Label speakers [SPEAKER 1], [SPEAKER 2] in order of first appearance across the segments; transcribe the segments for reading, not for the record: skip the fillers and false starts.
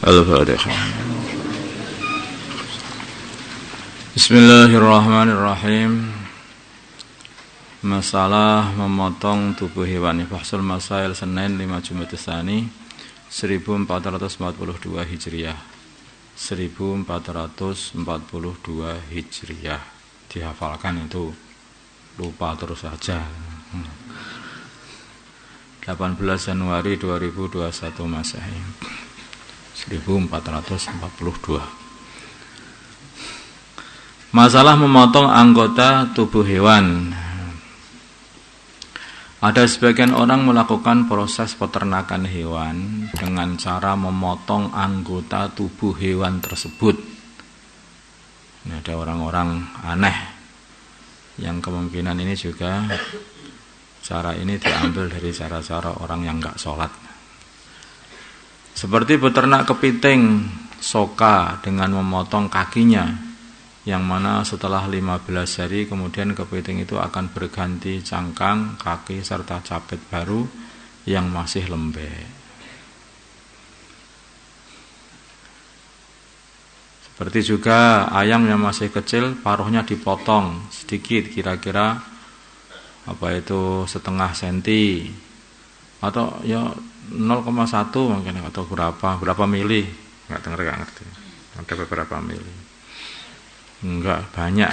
[SPEAKER 1] Al-Fatihah. Bismillahirrahmanirrahim. Masalah memotong tubuh hewan. Fahsul Masail Senin 5 Jumat Tsani 1442 Hijriah. 1442 Hijriah. Dihafalkan itu, lupa terus saja. 18 Januari 2021 Masehi 1442. Masalah memotong anggota tubuh hewan. Ada sebagian orang melakukan proses peternakan hewan dengan cara memotong anggota tubuh hewan tersebut. Ini ada orang-orang aneh yang kemungkinan ini juga cara ini diambil dari cara-cara orang yang enggak sholat. Seperti beternak kepiting soka dengan memotong kakinya, yang mana setelah 15 hari kemudian kepiting itu akan berganti cangkang, kaki, serta capit baru yang masih lembek. Seperti juga ayam yang masih kecil, paruhnya dipotong sedikit, kira-kira setengah senti atau ya 0,1 mungkin, atau berapa mili, nggak ngerti, ada beberapa mili. Enggak banyak,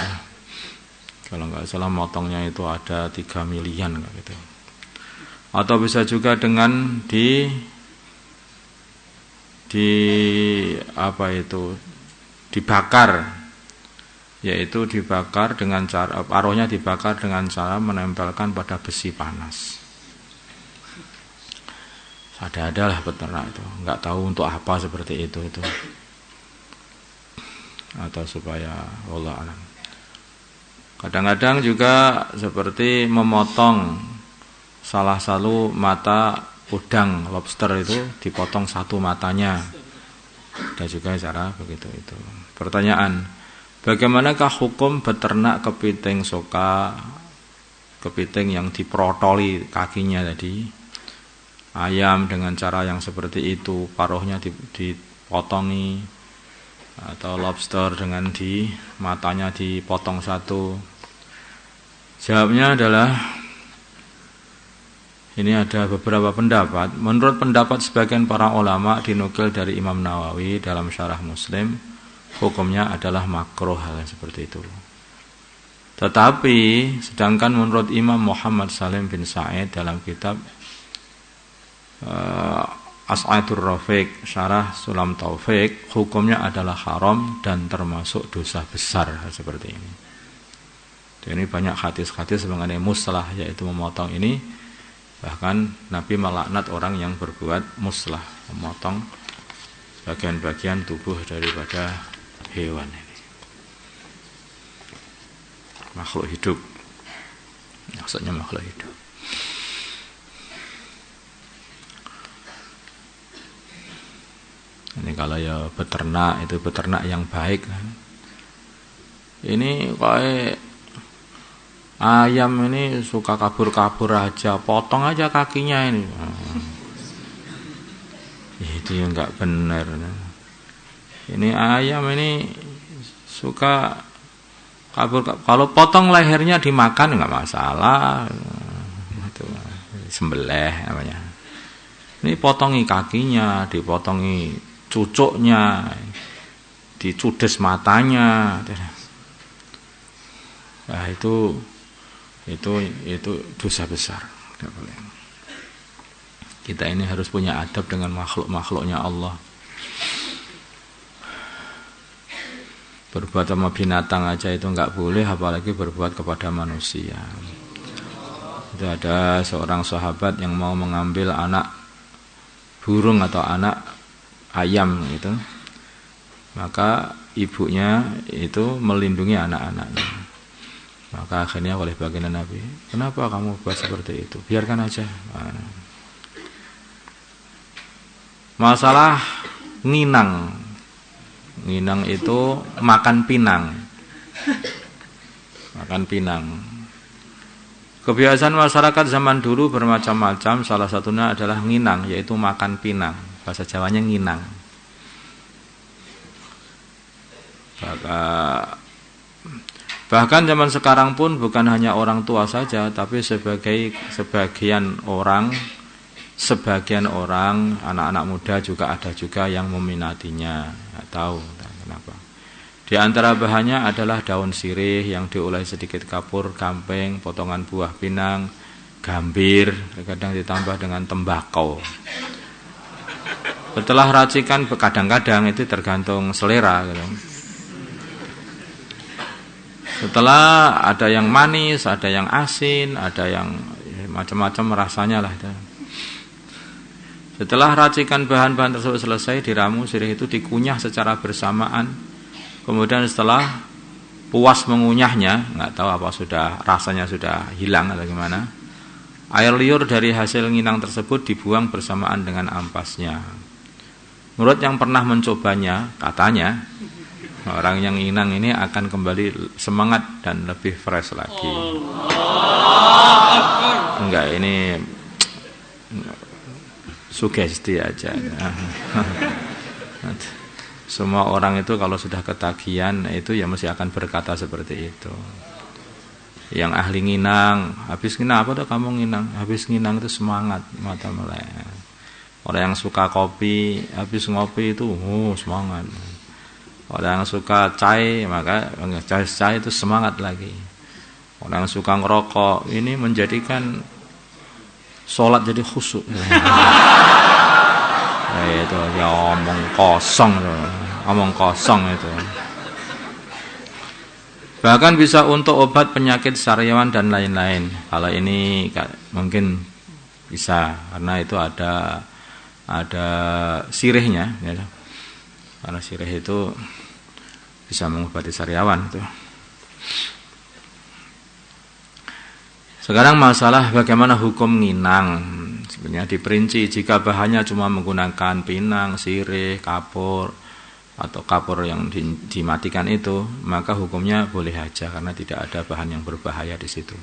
[SPEAKER 1] kalau enggak salah motongnya itu ada 3 milian gitu. Atau bisa juga dengan dibakar, yaitu dibakar dengan cara paruhnya dibakar dengan cara menempelkan pada besi panas. Ada lah peternak itu, enggak tahu untuk apa seperti itu. Atau supaya Allah alam. Kadang-kadang juga seperti memotong salah satu mata udang lobster itu, dipotong satu matanya. Ada juga cara begitu itu. Pertanyaan, bagaimanakah hukum beternak kepiting soka, kepiting yang diprotoli kakinya tadi, ayam dengan cara yang seperti itu, paruhnya dipotongi, atau lobster dengan matanya dipotong satu? Jawabnya adalah, ini ada beberapa pendapat. Menurut pendapat sebagian para ulama dinukil dari Imam Nawawi dalam Syarah Muslim, hukumnya adalah makruh hal seperti itu. Tetapi sedangkan menurut Imam Muhammad Salim bin Sa'id dalam kitab As'adur Rafiq Syarah Sulam Taufik, hukumnya adalah haram dan termasuk dosa besar seperti ini. Ini banyak hadis-hadis mengenai muslah, yaitu memotong ini. Bahkan Nabi melaknat orang yang berbuat muslah, memotong bagian-bagian tubuh daripada hewan ini, makhluk hidup. Maksudnya makhluk hidup. Ini kalau ya beternak, itu beternak yang baik kan. Ini kayak ayam ini suka kabur-kabur aja, potong aja kakinya ini. Itu yang enggak benar. Ini ayam ini suka kabur, kalau potong lehernya dimakan enggak masalah. Itu sembelih namanya. Ini potongi kakinya, dipotongi cucuknya, dicudes matanya. Nah, itu dosa besar. Tidak boleh. Kita ini harus punya adab dengan makhluk-makhluknya Allah. Berbuat sama binatang aja itu enggak boleh, apalagi berbuat kepada manusia. Itu ada seorang sahabat yang mau mengambil anak burung atau anak ayam gitu, maka ibunya itu melindungi anak-anaknya. Maka akhirnya oleh baginda Nabi, kenapa kamu buat seperti itu? Biarkan aja. Masalah nginang itu makan pinang. Kebiasaan masyarakat zaman dulu bermacam-macam. Salah satunya adalah nginang, yaitu makan pinang. Bahasa Jawanya nginang. Bahkan zaman sekarang pun bukan hanya orang tua saja, tapi sebagian orang, anak-anak muda juga ada juga yang meminatinya. Nggak tahu kenapa. Di antara bahannya adalah daun sirih yang diulai sedikit kapur, gamping, potongan buah pinang, gambir, kadang ditambah dengan tembakau. Setelah racikan, kadang-kadang itu tergantung selera gitu. Setelah ada yang manis, ada yang asin, ada yang macam-macam rasanya lah. Setelah racikan bahan-bahan tersebut selesai, diramu, sirih itu dikunyah secara bersamaan. Kemudian setelah puas mengunyahnya, nggak tahu apa rasanya sudah hilang atau gimana, air liur dari hasil nginang tersebut dibuang bersamaan dengan ampasnya. Menurut yang pernah mencobanya, katanya orang yang nginang ini akan kembali semangat dan lebih fresh lagi. Enggak, ini sugesti aja. Semua orang itu kalau sudah ketagihan itu ya mesti akan berkata seperti itu. Yang ahli nginang, habis nginang apa tuh kamu nginang? Habis nginang itu semangat, mata melek. Orang yang suka kopi, habis ngopi itu semangat. Orang yang suka cai, maka cai itu semangat lagi. Orang yang suka ngerokok, ini menjadikan sholat jadi khusyuk. Itu ya omong kosong itu. Bahkan bisa untuk obat penyakit sariawan dan lain-lain. Kalau ini mungkin bisa, karena itu ada sirihnya ya. Karena sirih itu bisa mengobati sariawan itu. Sekarang masalah bagaimana hukum nginang. Sebenarnya diperinci, jika bahannya cuma menggunakan pinang, sirih, kapur atau kapur yang dimatikan itu, maka hukumnya boleh aja karena tidak ada bahan yang berbahaya di situ.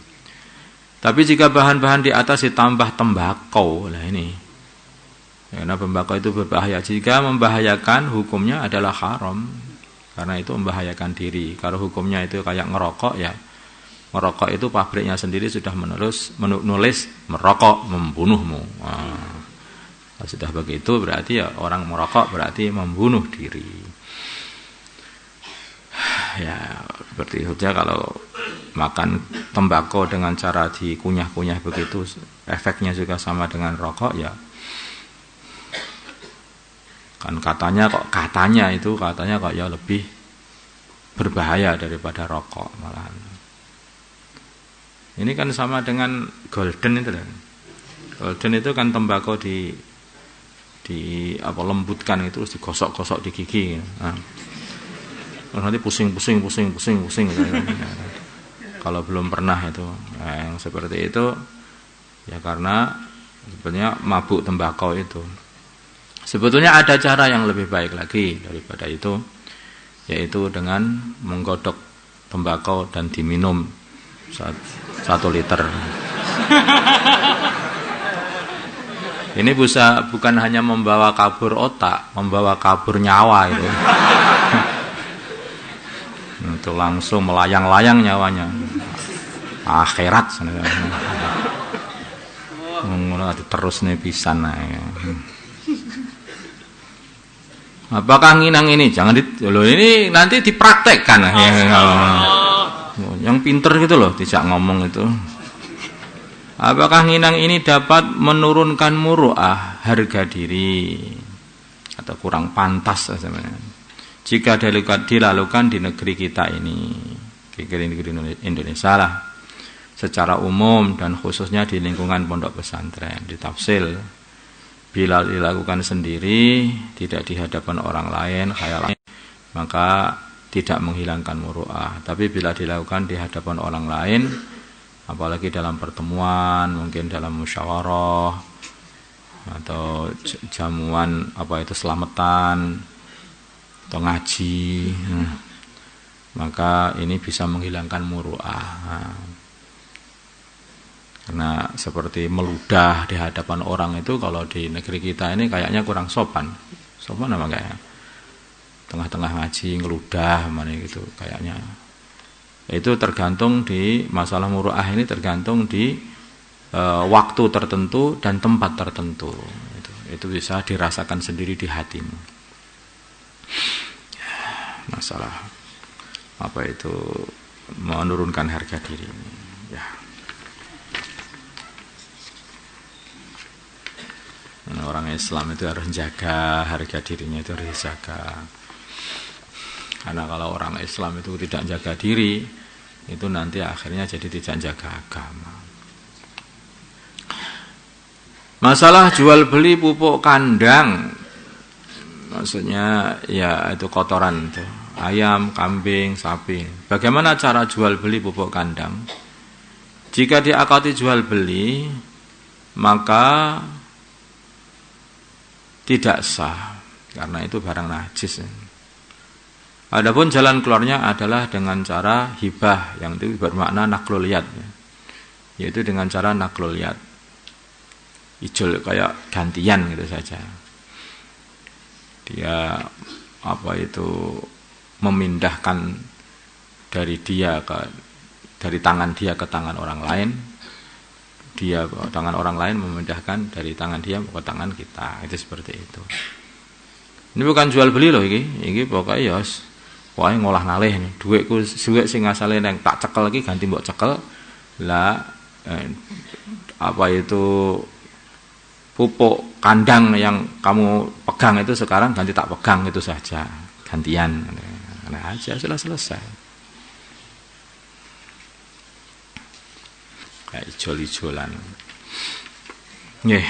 [SPEAKER 1] Tapi jika bahan-bahan di atas ditambah tembakau, lah ini. Karena tembakau itu berbahaya. Jika membahayakan, hukumnya adalah haram. Karena itu membahayakan diri. Kalau hukumnya itu kayak ngerokok ya. Merokok itu pabriknya sendiri sudah menulis merokok membunuhmu. Kalau sudah begitu berarti ya orang merokok berarti membunuh diri. Ya seperti itu ya, kalau makan tembakau dengan cara dikunyah-kunyah begitu, efeknya juga sama dengan rokok ya. Kan katanya kok ya lebih berbahaya daripada rokok malahan. Ini kan sama dengan golden itu kan. Golden itu kan tembakau di lembutkan itu terus digosok-gosok di gigi. Nah, nanti pusing gitu. Kalau belum pernah itu, yang seperti itu ya karena sebenarnya mabuk tembakau itu. Sebetulnya ada cara yang lebih baik lagi daripada itu, yaitu dengan menggodok tembakau dan diminum 1 liter. Ini bukan hanya membawa kabur otak, membawa kabur nyawa itu. Itu langsung melayang-layang nyawanya. Akhirat ngono terus nih pisan ae. Apakah nginang ini? Jangan ini nanti dipraktekkan ya. Yang pinter gitu loh, tidak ngomong itu. Apakah nginang ini dapat menurunkan muru'ah, harga diri atau kurang pantas sebenarnya? Jika dilakukan di negeri kita ini, di negeri Indonesia lah, secara umum dan khususnya di lingkungan pondok pesantren, ditafsir. Bila dilakukan sendiri, tidak di hadapan orang lain, khayal, maka tidak menghilangkan muru'ah. Tapi bila dilakukan di hadapan orang lain, apalagi dalam pertemuan, mungkin dalam musyawarah atau jamuan selamatan atau ngaji, maka ini bisa menghilangkan muru'ah. Karena seperti meludah di hadapan orang itu kalau di negeri kita ini kayaknya kurang sopan. Sopan apa kayaknya? tengah-tengah ngaji ngeludah mana gitu kayaknya. Itu tergantung di masalah muru'ah ini tergantung di waktu tertentu dan tempat tertentu. Itu bisa dirasakan sendiri di hatimu. Masalah apa itu menurunkan harga diri. Ya. Orang Islam itu harus jaga harga dirinya, itu harus dijaga. Karena kalau orang Islam itu tidak jaga diri, itu nanti akhirnya jadi tidak jaga agama. Masalah jual beli pupuk kandang, maksudnya ya itu kotoran itu, ayam, kambing, sapi. Bagaimana cara jual beli pupuk kandang? Jika diakati jual beli, maka tidak sah karena itu barang najis. Adapun jalan keluarnya adalah dengan cara hibah yang itu bermakna naklul-yad, yaitu dengan cara naklul-yad. Ijol kayak gantian gitu saja. Dia apa itu memindahkan dari tangan dia ke tangan orang lain. Dia ke tangan orang lain memindahkan dari tangan dia ke tangan kita. Itu seperti itu. Ini bukan jual beli loh ini pokoknya yos. Pokoknya ngolah ngalih nih. Duit sing asale nang tak cekel lagi ganti mbok cekel. Lah apa itu pupuk kandang yang kamu pegang itu sekarang ganti tak pegang itu saja, gantian. Nah aja sudah selesai. Kayak ijol-ijolan. Nggih.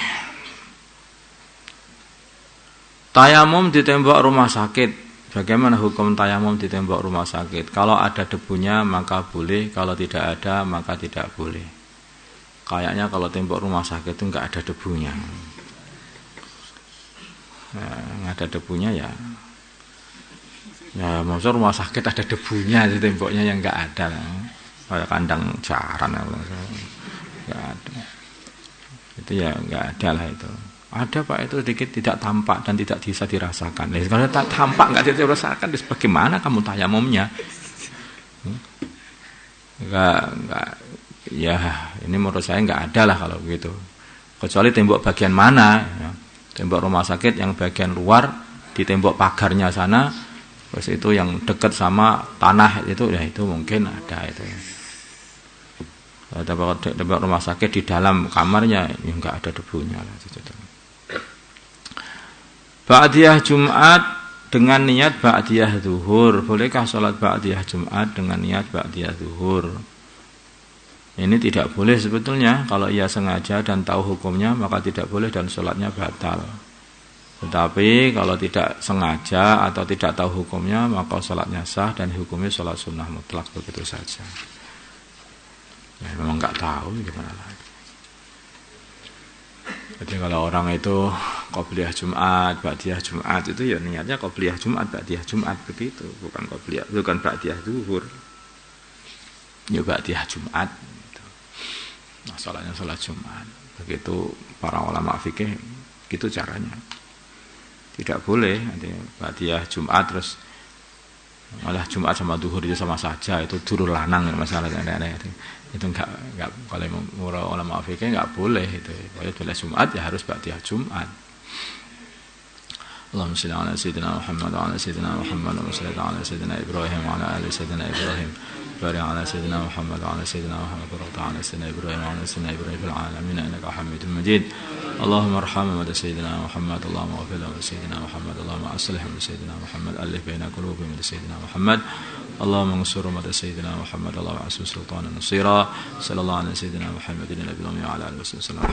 [SPEAKER 1] Tayamum di tembok rumah sakit. Bagaimana hukum tayamum di tembok rumah sakit? Kalau ada debunya maka boleh, kalau tidak ada maka tidak boleh. Kayaknya kalau tembok rumah sakit itu nggak ada debunya. Nggak ada debunya ya. Ya maksud rumah sakit ada debunya di temboknya yang nggak ada. Kayak kandang jaran nggak ada. Itu ya nggak ada lah itu. Ada Pak itu sedikit tidak tampak dan tidak bisa dirasakan. Nah, kalau tak tampak nggak bisa dirasakan, terus bagaimana kamu tayamumnya? Enggak. Ya ini menurut saya nggak ada lah kalau begitu. Kecuali tembok bagian mana, ya. Tembok rumah sakit yang bagian luar di tembok pagarnya sana, terus itu yang dekat sama tanah itu, ya itu mungkin ada itu. Tembok rumah sakit di dalam kamarnya, ya nggak ada debunya lah. Ba'diyah Jumat dengan niat ba'diyah zuhur. Bolehkah sholat ba'diyah Jumat dengan niat ba'diyah zuhur? Ini tidak boleh sebetulnya. Kalau ia sengaja dan tahu hukumnya maka tidak boleh dan sholatnya batal. Tetapi kalau tidak sengaja atau tidak tahu hukumnya maka sholatnya sah dan hukumnya sholat sunnah mutlak begitu saja. Ya, memang nggak tahu gimana lagi. Jadi kalau orang itu qobliyah Jumat, ba'diyah Jumat itu ya niatnya qobliyah Jumat, ba'diyah Jumat begitu, bukan ba'diyah zuhur. Ya ba'diyah Jumat. Nah, sholatnya sholat Jumat. Begitu para ulama fikih, gitu caranya. Tidak boleh nanti ba'diyah Jumat terus malah Jumat sama zuhur itu sama saja, itu durul lanang masalahnya. Itu enggak kalau ulama fikih enggak boleh itu. Kalau boleh Jumat ya harus ba'diyah Jumat. Allahumma shalli ala sayyidina Muhammad wa ala sayyidina Muhammad wa salli ala sayyidina Ibrahim wa ala ali sayyidina Ibrahim. بارك على سيدنا محمد وعلى سيدنا محمد وبارك على سيدنا إبراهيم وعلى سيدنا إبراهيم في العالمين إنك حميد مجيد اللهم ارحم مدى سيدنا محمد اللهم اغفر له سيدنا محمد اللهم أصلح مدى سيدنا محمد ألف بين قلوبهم مدى سيدنا محمد اللهم انصر مدى سيدنا محمد اللهم أعز سلطانا نصيرا صلى الله على سيدنا محمد النبي وعلى آله وصحبه وسلم.